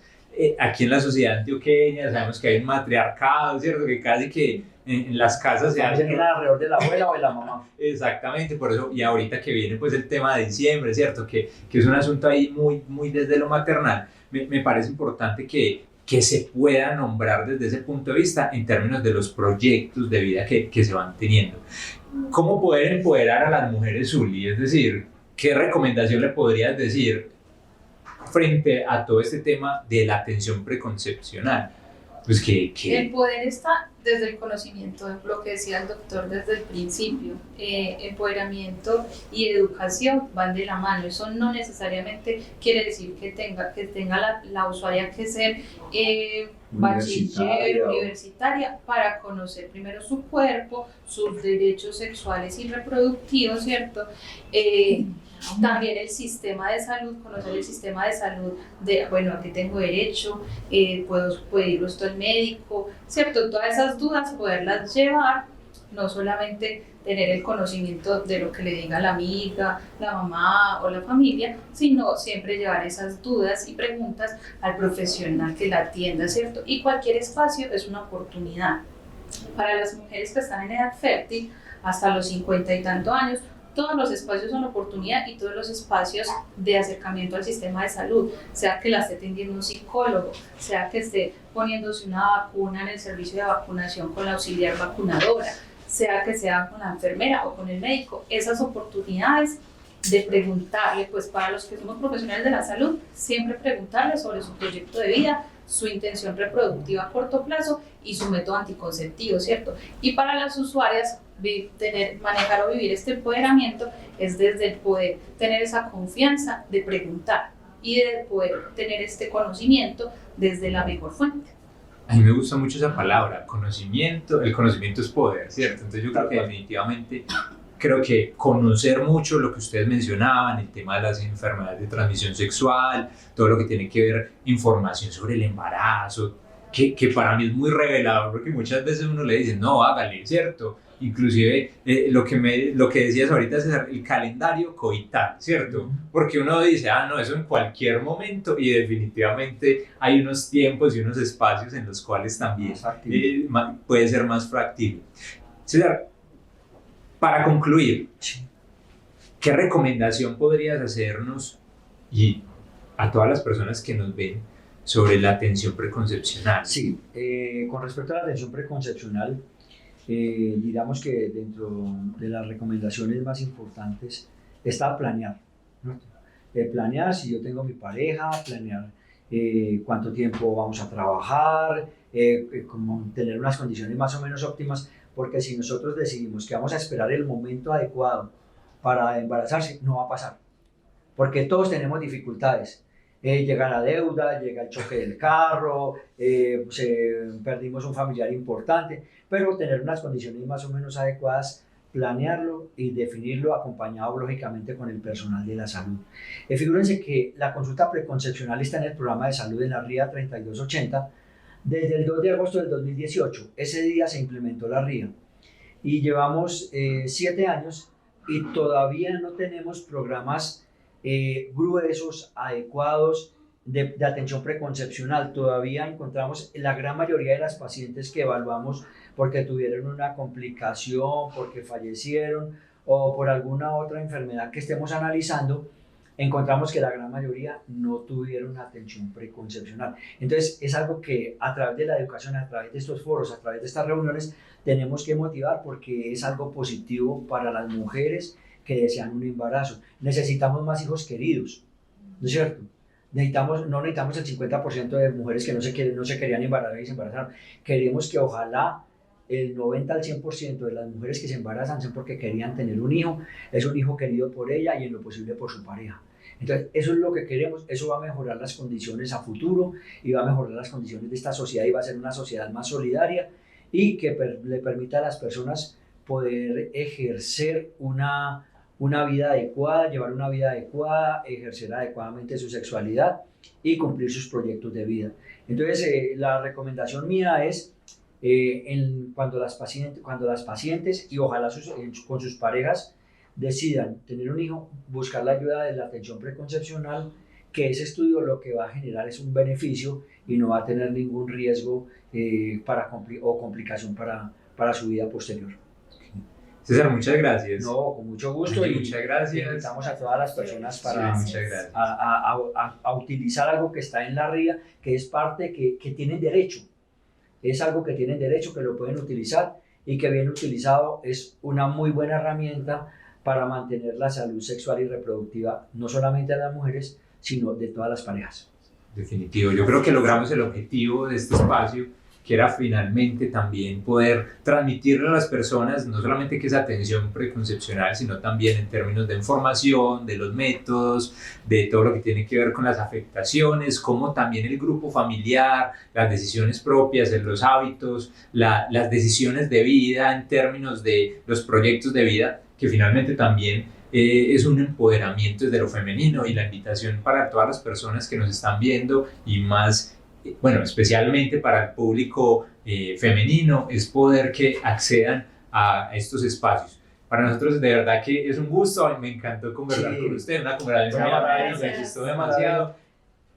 Speaker 2: aquí en la sociedad antioqueña sabemos que hay un matriarcado, ¿cierto? Que casi que en las casas se hace
Speaker 5: alrededor de la abuela o de la mamá.
Speaker 2: Exactamente, por eso, y ahorita que viene pues el tema de diciembre, ¿cierto? Que es un asunto ahí muy desde lo maternal, me parece importante que se pueda nombrar desde ese punto de vista en términos de los proyectos de vida que se van teniendo. ¿Cómo poder empoderar a las mujeres, Zuli? Es decir, ¿qué recomendación le podrías decir frente a todo este tema de la atención preconcepcional? Pues
Speaker 4: El poder está desde el conocimiento, lo que decía el doctor desde el principio. Empoderamiento y educación van de la mano. Eso no necesariamente quiere decir que tenga la usuaria que ser bachiller, universitaria, para conocer primero su cuerpo, sus derechos sexuales y reproductivos, ¿cierto? También el sistema de salud, conocer el sistema de salud bueno, aquí tengo derecho, puedo pedirlo esto al médico, ¿cierto? Todas esas dudas poderlas llevar, no solamente tener el conocimiento de lo que le diga la amiga, la mamá o la familia, sino siempre llevar esas dudas y preguntas al profesional que la atienda, ¿cierto? Y cualquier espacio es una oportunidad. Para las mujeres que están en edad fértil, hasta los 50 y tantos años, todos los espacios son oportunidad y todos los espacios de acercamiento al sistema de salud, sea que la esté atendiendo un psicólogo, sea que esté poniéndose una vacuna en el servicio de vacunación con la auxiliar vacunadora, sea que sea con la enfermera o con el médico, esas oportunidades de preguntarle, pues para los que somos profesionales de la salud, siempre preguntarle sobre su proyecto de vida, su intención reproductiva a corto plazo y su método anticonceptivo, ¿cierto? Y para las usuarias, manejar o vivir este empoderamiento es desde el poder tener esa confianza de preguntar y de poder tener este conocimiento desde la mejor fuente.
Speaker 2: A mí me gusta mucho esa palabra, conocimiento. El conocimiento es poder, ¿cierto? Entonces yo creo que definitivamente conocer mucho lo que ustedes mencionaban, el tema de las enfermedades de transmisión sexual, todo lo que tiene que ver información sobre el embarazo, que para mí es muy revelador porque muchas veces uno le dice, no, hágale, ¿cierto? Inclusive lo que decías ahorita es el calendario coital, ¿cierto? Porque uno dice, no, eso en cualquier momento, y definitivamente hay unos tiempos y unos espacios en los cuales también puede ser más factible. César, para concluir, ¿qué recomendación podrías hacernos y a todas las personas que nos ven sobre la atención preconcepcional?
Speaker 5: Sí, con respecto a la atención preconcepcional, digamos que dentro de las recomendaciones más importantes está planear, ¿no? Planear si yo tengo mi pareja, planear cuánto tiempo vamos a trabajar, como tener unas condiciones más o menos óptimas, porque si nosotros decidimos que vamos a esperar el momento adecuado para embarazarse, no va a pasar, porque todos tenemos dificultades. Llega la deuda, llega el choque del carro, perdimos un familiar importante, pero tener unas condiciones más o menos adecuadas, planearlo y definirlo acompañado lógicamente con el personal de la salud. Figúrense que la consulta preconcepcional está en el programa de salud en la RIA 3280 desde el 2 de agosto del 2018. Ese día se implementó la RIA y llevamos 7 años y todavía no tenemos programas gruesos, adecuados de atención preconcepcional. Todavía encontramos la gran mayoría de las pacientes que evaluamos porque tuvieron una complicación, porque fallecieron o por alguna otra enfermedad que estemos analizando, encontramos que la gran mayoría no tuvieron atención preconcepcional. Entonces es algo que a través de la educación, a través de estos foros, a través de estas reuniones tenemos que motivar, porque es algo positivo para las mujeres que desean un embarazo. Necesitamos más hijos queridos, ¿no es cierto? No necesitamos el 50% de mujeres que no se querían embarazar y se embarazaron. Queremos que ojalá el 90 al 100% de las mujeres que se embarazan son porque querían tener un hijo, es un hijo querido por ella y en lo posible por su pareja. Entonces, eso es lo que queremos, eso va a mejorar las condiciones a futuro y va a mejorar las condiciones de esta sociedad y va a ser una sociedad más solidaria y que le permita a las personas poder ejercer una vida adecuada, llevar una vida adecuada, ejercer adecuadamente su sexualidad y cumplir sus proyectos de vida. Entonces, la recomendación mía es cuando las pacientes y ojalá con sus parejas decidan tener un hijo, buscar la ayuda de la atención preconcepcional, que ese estudio lo que va a generar es un beneficio y no va a tener ningún riesgo o complicación para su vida posterior.
Speaker 2: César, muchas gracias.
Speaker 5: No, con mucho gusto.
Speaker 2: Oye,
Speaker 5: y
Speaker 2: muchas gracias.
Speaker 5: Invitamos a todas las personas
Speaker 2: Sí, muchas gracias.
Speaker 5: a utilizar algo que está en la RIA, que es parte que tienen derecho. Es algo que tienen derecho, que lo pueden utilizar y que bien utilizado es una muy buena herramienta para mantener la salud sexual y reproductiva, no solamente de las mujeres, sino de todas las parejas.
Speaker 2: Definitivo. Yo creo que logramos el objetivo de este espacio, que era finalmente también poder transmitirle a las personas no solamente que es atención preconcepcional, sino también en términos de información, de los métodos, de todo lo que tiene que ver con las afectaciones, como también el grupo familiar, las decisiones propias, los hábitos, las decisiones de vida en términos de los proyectos de vida, que finalmente también es un empoderamiento desde lo femenino, y la invitación para todas las personas que nos están viendo y más, bueno, especialmente para el público femenino, es poder que accedan a estos espacios. Para nosotros de verdad que es un gusto, me encantó conversar con usted, una conversación muy amena, me gustó demasiado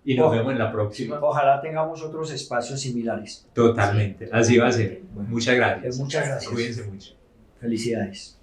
Speaker 2: y nos vemos en la próxima.
Speaker 5: Ojalá tengamos otros espacios similares.
Speaker 2: Totalmente, así va a ser. Muchas gracias.
Speaker 5: Muchas gracias.
Speaker 2: Cuídense mucho.
Speaker 5: Felicidades.